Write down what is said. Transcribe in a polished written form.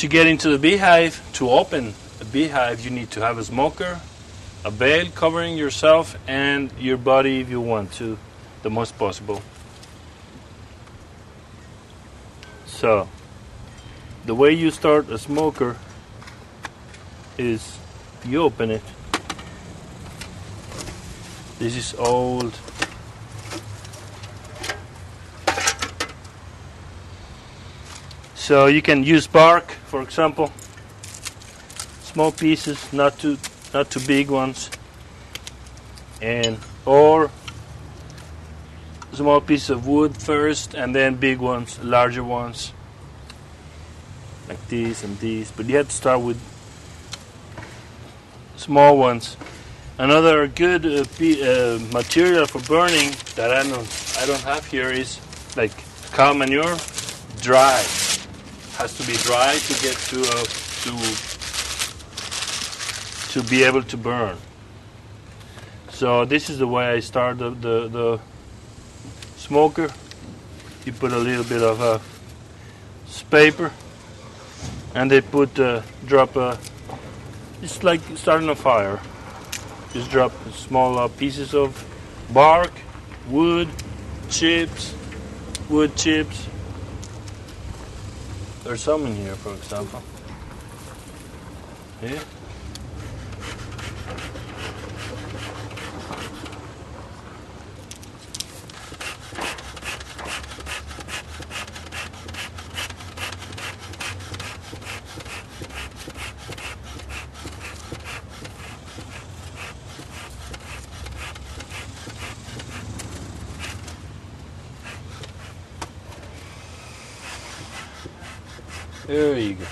To get into the beehive, to open a beehive, you need to have a smoker, a veil covering yourself and your body if you want to, the most possible. So, the way you start a smoker is you open it. This is old. So you can use bark, for example, small pieces, not too big ones, and or small piece of wood first, and then big ones, larger ones, like these and these. But you have to start with small ones. Another good material for burning that I don't have here is like cow manure, dry. Has to be dry to get to be able to burn. So this is the way I start the smoker. You put a little bit of paper, and they drop it's like starting a fire. Just drop small pieces of bark, wood chips. There's some in here, for example. Yeah. There you go.